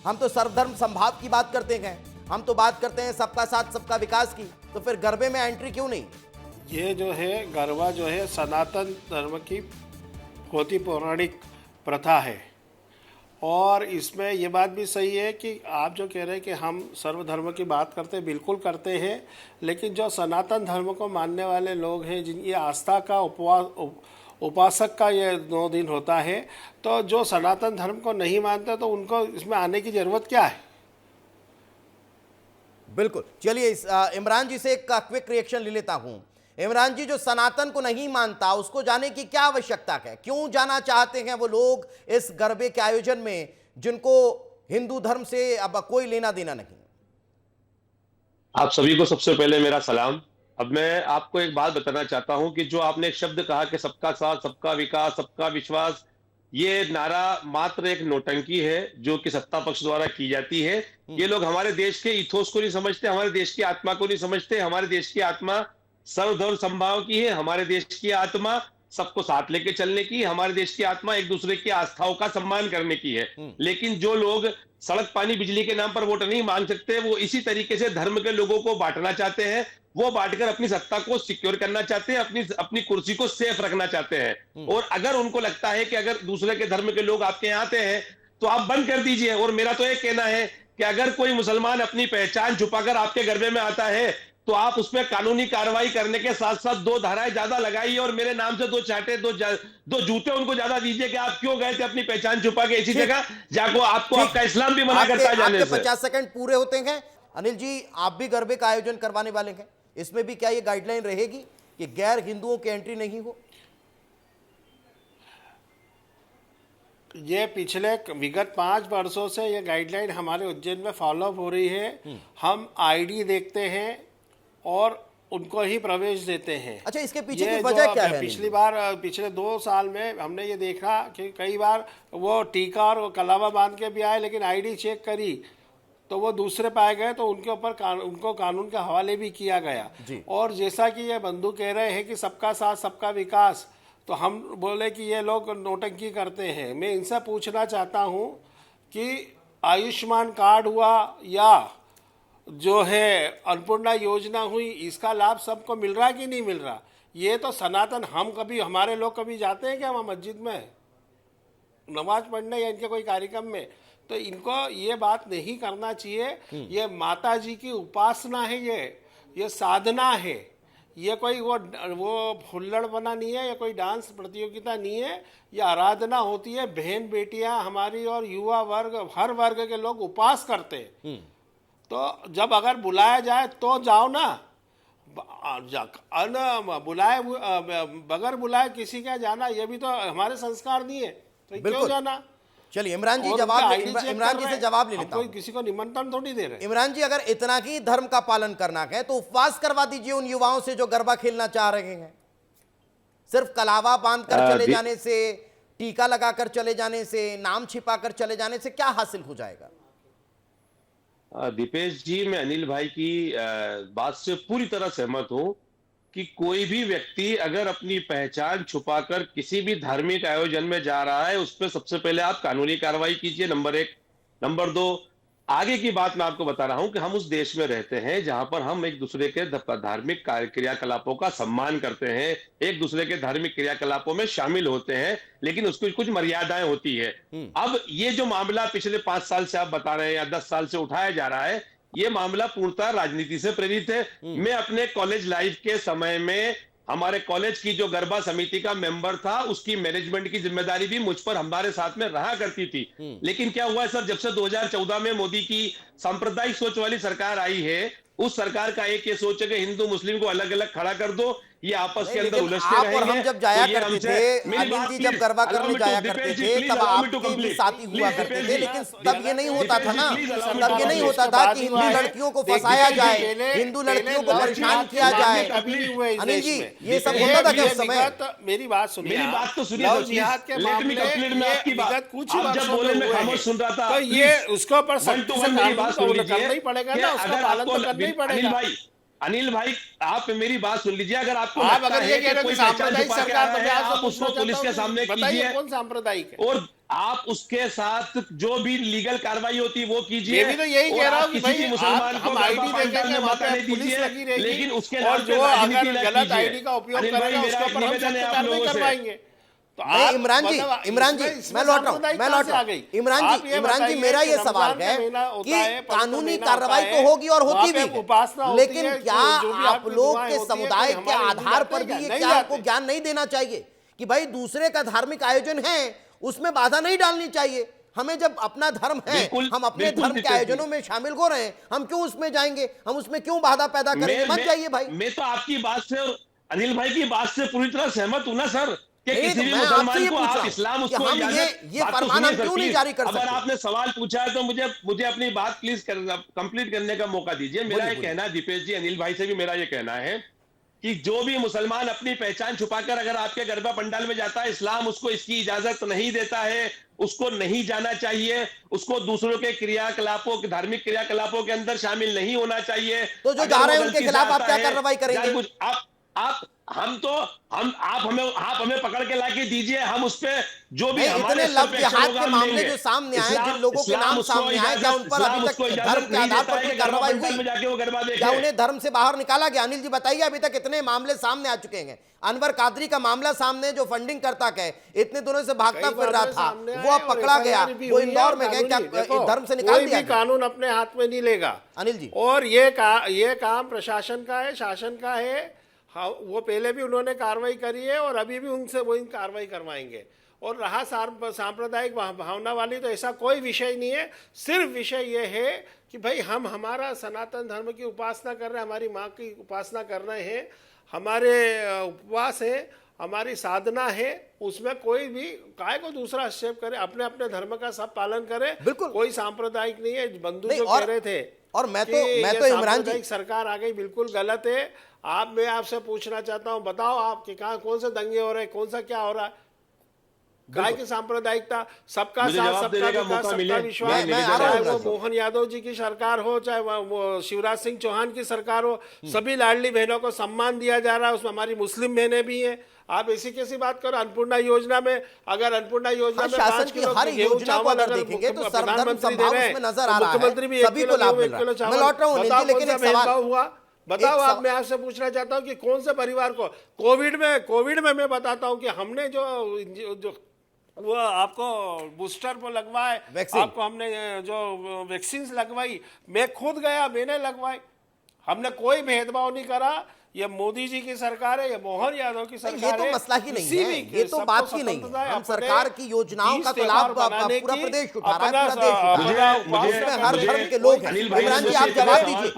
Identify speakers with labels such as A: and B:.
A: हम तो सर्वधर्म संभाव की बात करते हैं, हम तो बात करते हैं सबका साथ सबका विकास की, तो फिर गरबे में एंट्री क्यों नहीं?
B: ये जो है गरबा जो है सनातन धर्म की बहुत ही पौराणिक प्रथा है। और इसमें ये बात भी सही है कि आप जो कह रहे हैं कि हम सर्वधर्म की बात करते हैं, बिल्कुल करते हैं, लेकिन जो सनातन धर्म को मानने वाले लोग हैं, जिन ये आस्था का उपासक का ये 9 दिन होता है, तो जो सनातन धर्म को नहीं मानते तो उनको इसमें आने की ज़रूरत क्या है?
A: बिल्कुल, चलिए इमरान जी से एक क्विक रिएक्शन ले लेता हूं। इमरान जी, जो सनातन को नहीं मानता उसको जाने की क्या आवश्यकता है? क्यों जाना चाहते हैं वो लोग इस गरबे के आयोजन में जिनको हिंदू धर्म से अब कोई लेना देना नहीं?
C: आप सभी को सबसे पहले मेरा सलाम। अब मैं आपको एक बात बताना चाहता हूं कि जो आपने एक शब्द कहा कि सबका साथ सबका विकास सबका विश्वास, ये नारा मात्र एक नौटंकी है जो कि सत्ता पक्ष द्वारा की जाती है। ये लोग हमारे देश के इथोस को नहीं समझते, हमारे देश की आत्मा को नहीं समझते। हमारे देश की आत्मा सर्वधर्म समभाव की है, हमारे देश की आत्मा सबको साथ लेके चलने की, हमारे देश की आत्मा एक दूसरे की आस्थाओं का सम्मान करने की है। लेकिन जो लोग सड़क पानी बिजली के नाम पर वोट नहीं मांग सकते, वो इसी तरीके से धर्म के लोगों को बांटना चाहते हैं। वो बांटकर अपनी सत्ता को सिक्योर करना चाहते हैं, अपनी कुर्सी को सेफ रखना चाहते हैं। और अगर उनको लगता है कि अगर दूसरे के धर्म के लोग आपके यहाँ आते हैं तो आप बंद कर दीजिए। और मेरा तो एक कहना है कि अगर कोई मुसलमान अपनी पहचान छुपाकर आपके गरबे में आता है तो आप उसमें कानूनी कार्रवाई करने के साथ साथ 2 धाराएं ज्यादा लगाइए और मेरे नाम से 2 चाटे, 2 जूते उनको ज्यादा दीजिए कि आप क्यों गए थे अपनी पहचान छुपा के ऐसी जगह जाको आपको आपका इस्लाम भी मना करता है जाने से।
A: 50 सेकंड पूरे होते हैं। अनिल जी, आप भी गरबे का आयोजन करवाने वाले हैं, इसमें भी क्या ये गाइडलाइन रहेगी कि गैर हिंदुओं की एंट्री नहीं हो?
B: ये पिछले विगत 5 वर्षों से ये गाइडलाइन हमारे उज्जैन में फॉलो हो रही है। हम आईडी देखते हैं और उनको ही प्रवेश देते हैं।
A: अच्छा, इसके पीछे की वजह क्या है?
B: पिछले 2 साल में हमने ये देखा कि कई बार वो टीका और कलावा बांध के भी आए, लेकिन आईडी चेक करी तो वो दूसरे पाए गए, तो उनके ऊपर उनको कानून के हवाले भी किया गया। और जैसा कि ये बंधु कह रहे हैं कि सबका साथ सबका विकास, तो हम बोले कि ये लोग नौटंकी करते हैं। मैं इनसे पूछना चाहता हूँ कि आयुष्मान कार्ड हुआ या जो है अन्नपूर्णा योजना हुई, इसका लाभ सबको मिल रहा है कि नहीं मिल रहा? ये तो सनातन, हमारे लोग कभी जाते हैं क्या वहाँ मस्जिद में नमाज पढ़ने या इनके कोई कार्यक्रम में? तो इनको ये बात नहीं करना चाहिए। ये माता जी की उपासना है, ये साधना है, ये कोई वो हुल्लड़पना नहीं है, ये कोई डांस प्रतियोगिता नहीं है, ये आराधना होती है। बहन बेटियां हमारी और युवा वर्ग, हर वर्ग के लोग उपास करते हैं। तो जब अगर बुलाया जाए तो जाओ ना, बुलाए बगैर बुलाए किसी का जाना ये भी तो हमारे संस्कार नहीं है, तो क्यों जाना?
A: चलिए इमरान जी से जवाब ले लेता हूं।
B: किसी को निमंत्रण थोड़ी दे रहे।
A: इमरान जी, अगर इतना ही धर्म का पालन करना है तो उपवास करवा दीजिए उन युवाओं से जो गरबा खेलना चाह रहे हैं। सिर्फ कलावा बांध कर चले जाने से, टीका लगाकर चले जाने से, नाम छिपाकर चले जाने से क्या हासिल हो जाएगा?
C: दीपेश जी, मैं अनिल भाई की बात से पूरी तरह सहमत हूं कि कोई भी व्यक्ति अगर अपनी पहचान छुपाकर किसी भी धार्मिक आयोजन में जा रहा है, उस पर सबसे पहले आप कानूनी कार्रवाई कीजिए, नंबर 1। नंबर 2, आगे की बात मैं आपको बता रहा हूं कि हम उस देश में रहते हैं जहां पर हम एक दूसरे के धार्मिक क्रियाकलापों का सम्मान करते हैं, एक दूसरे के धार्मिक क्रियाकलापों में शामिल होते हैं, लेकिन उसकी कुछ मर्यादाएं होती है। अब ये जो मामला पिछले 5 साल से आप बता रहे हैं या 10 साल से उठाया जा रहा है, ये मामला पूर्णतः राजनीति से प्रेरित है। मैं अपने कॉलेज लाइफ के समय में हमारे कॉलेज की जो गरबा समिति का मेंबर था, उसकी मैनेजमेंट की जिम्मेदारी भी मुझ पर हमारे साथ में रहा करती थी। लेकिन क्या हुआ सर, जब से 2014 में मोदी की सांप्रदायिक सोच वाली सरकार आई है, उस सरकार का एक ये सोच है कि हिंदू मुस्लिम को अलग अलग खड़ा कर दो, ये आपस के अंदर उलझते रहेंगे।
A: और हम जब जाया करते थे, अनिल जी जब गरबा करने जाया करते थे तब आपके भी साथी हुआ करते थे, लेकिन तब ये नहीं होता था ना, तब ये नहीं होता था कि हिंदू लड़कियों को फंसाया जाए, हिंदू लड़कियों को परेशान किया जाए। अनिल जी, ये सब होता था क्या उस समय?
B: मेरी बात सुनिए,
C: मेरी बात तो सुनिए।
B: कुछ सुन रहा था, तो ये उसके ऊपर करना ही पड़ेगा ना, उसका पालन तो करना ही पड़ेगा।
C: अनिल भाई, आप मेरी बात सुन लीजिए। अगर आपको
B: आप अगर ये कह रहे हैं
C: कोई
B: सांप्रदायिक सरकार,
C: आप उसको पुलिस के सामने कीजिए।
B: कौन सांप्रदायिक है?
C: और आप उसके साथ जो भी लीगल कार्रवाई होती है वो कीजिए।
B: मैं भी तो यही कह रहा हूँ कि भाई
C: मुसलमान को
B: हम आईडी देखेंगे, वहाँ पे
C: नहीं
B: पुलिस लगी
C: दीजिए,
B: रहेगी,
C: लेकिन उसके
B: और
C: नाम पे
B: जो
C: राजनीति
B: अगर
C: न
B: गलत
C: कीजिए।
B: आईडी का उपयोग
C: अनिल भाई,
B: करेगा
C: मेरा
B: उसके ऊपर हम
C: निवेदन है
B: सख्त
C: आप
B: कार्रवाई
C: लोगों से।
B: करवाएंगे। तो
A: नहीं,
B: आप
A: इमरान जी,
B: मतलब
A: इमरान जी,
B: इसमें
A: मैं लौट रहा हूं,
B: सांप्रदायिकता आ गई।
A: इमरान
B: आप
A: जी,
B: ये
A: इमरान जी,
B: बताइए
A: मेरा
B: कि
A: ये सवाल
B: रमजान का
A: है
B: महीना होता
A: कि
B: है, पवित्र
A: कानूनी
B: महीना
A: कार्रवाई
B: होता
A: तो
B: है,
A: होगी और
B: वहाँ
A: होती
B: पे
A: भी है,
B: उपासना होती
A: लेकिन
B: है,
A: क्या
B: जो भी
A: आप
B: आपकी
A: लोग
B: दुआएं
A: के
B: होती है,
A: समुदाय
B: कोई
A: के
B: हमारे
A: आधार पर
B: जाते
A: भी
B: हैं,
A: ये
B: नहीं
A: क्या
B: जाते।
A: आपको ज्ञान नहीं देना चाहिए कि भाई दूसरे का धार्मिक आयोजन है उसमें बाधा नहीं डालनी चाहिए? हमें जब अपना धर्म है, हम अपने
C: बिल्कुल
A: धर्म के
C: दीपेश जी।
A: आयोजनों में शामिल हो रहे हैं, हम क्यों उसमें जाएंगे? हम उसमें क्यों बाधा पैदा करेंगे? मत जाइए भाई।
C: मैं तो आपकी बात से और अनिल भाई की बात से पूरी तरह सहमत हूं ना सर, कि
A: नहीं,
C: किसी
A: तो
C: भी
A: मैं आपसे
C: मुसलमान
A: ये
C: को
A: पूछ रहा
C: आप
A: हूं
C: इस्लाम
A: कि
C: उसको
A: हम
C: इजाजत,
A: ये
C: बात तो
A: फरमान
C: सुनिए
A: हम
C: सर
A: क्यों नहीं
C: प्लीज।
A: जारी कर
C: अगर
A: सकते?
C: आपने सवाल पूछा है तो मुझे अपनी बात प्लीज कंप्लीट करने का मौका दीजिए। मेरा ये कहना है दीपेश जी, अनिल भाई से भी मेरा ये कहना है कि जो भी मुसलमान अपनी पहचान छुपाकर अगर आपके गरबा पंडाल में जाता है, इस्लाम उसको इसकी इजाजत नहीं देता है, उसको नहीं जाना चाहिए, उसको दूसरों के क्रियाकलापों, धार्मिक क्रियाकलापों के अंदर शामिल नहीं होना चाहिए।
A: तो जो
C: अगर
A: जा रहे
C: वो
A: हैं उनके
C: गलती से
A: खिलाफ आप
C: आता
A: क्या
C: है,
A: कार्रवाई करेंगे?
C: जानबूझ आप आप हमें पकड़ के लाके दीजिए, हम उस पे जो भी
A: नहीं,
C: हमारे
A: इतने
C: स्तर
A: लव
C: पे
A: जिहाद
C: एक्शन
A: के
C: होगा हम
A: मामले
C: लेंगे।
A: जो सामने आए, जिन
C: इस्लाम
A: लोगों के नाम
C: उसको
A: सामने आए, क्या उन पर
C: इस्लाम
A: अभी
C: उसको
A: तक
C: इजाजत
A: धर्म के
C: नहीं
A: आधार
C: देता
A: पर
C: है
A: कोई
C: कि गरबा
A: कार्रवाई
C: पंडाल में
A: हुई?
C: जाके वो गरबा
A: क्या
C: देखे।
A: उन्हें धर्म से बाहर निकाला गया? अनिल जी बताइए, अभी तक इतने मामले सामने आ चुके हैं। अनवर कादरी का मामला सामने, जो फंडिंग करता है, इतने दिनों से भागता फिर रहा था, वो अब पकड़ा गया, वो इंदौर में गए, क्या धर्म से निकाल दिया?
B: कानून अपने हाथ में नहीं लेगा
A: अनिल जी,
B: और ये काम प्रशासन का है, शासन का है। हाँ, वो पहले भी उन्होंने कार्रवाई करी है और अभी भी उनसे वही कार्रवाई करवाएंगे। और रहा सांप्रदायिक भावना वाली, तो ऐसा कोई विषय नहीं है। सिर्फ विषय ये है कि भाई हम हमारा सनातन धर्म की उपासना कर रहे हैं, हमारी माँ की उपासना कर रहे हैं, हमारे उपवास है, हमारी साधना है, उसमें कोई भी काय को दूसरा हस्तक्षेप करे, अपने अपने धर्म का सब पालन करे।
A: बिल्कुल
B: कोई सांप्रदायिक नहीं है। बंधु
A: नहीं,
B: जो कह रहे थे
A: और मैं
B: कि
A: तो
B: ये
A: इमरान जी,
B: सांप्रदायिक सरकार आ गई, बिल्कुल गलत है। मैं आपसे पूछना चाहता हूं, बताओ आप कि कहाँ कौन से दंगे हो रहे हैं, कौन सा क्या हो रहा है? काय की सांप्रदायिकता, सबका साथ, सबका विकास, सबका विश्वास। चाहे वो मोहन यादव जी की सरकार हो, चाहे वो शिवराज सिंह चौहान की सरकार हो, सभी लाडली बहनों को सम्मान दिया जा रहा है। उसमें हमारी मुस्लिम बहनें भी हैं। आप ऐसी कैसी बात करो? अन्नपूर्णा योजना में, अगर अन्नपूर्णा योजना में
A: शासन की हर योजना को अगर देखेंगे तो सर्वधर्म समभाव उसमें नजर आ रहा है, सभी को लाभ मिल रहा है। मैं लौट रहा हूं अनिल जी, लेकिन एक सवाल
B: हुआ, बताओ आप। मैं आपसे पूछना चाहता हूं कि कौन से परिवार को कोविड में मैं बताता हूं कि हमने जो वो आपको बूस्टर वो लगवाए, आपको हमने जो वैक्सीन लगवाई, मैं खुद गया, मैंने लगवाई। हमने कोई भेदभाव नहीं करा। ये मोदी जी की सरकार है, ये मोहन यादव की सरकार है।
A: ये तो मसला ही नहीं है, ये तो बात ही नहीं है। हम सरकार की योजनाओं का तो लाभ पूरा प्रदेश उठा रहा है, पूरा देश उठा रहा है, उसमें हर धर्म के लोग हैं। इमरान जी, आप जवाब दीजिए।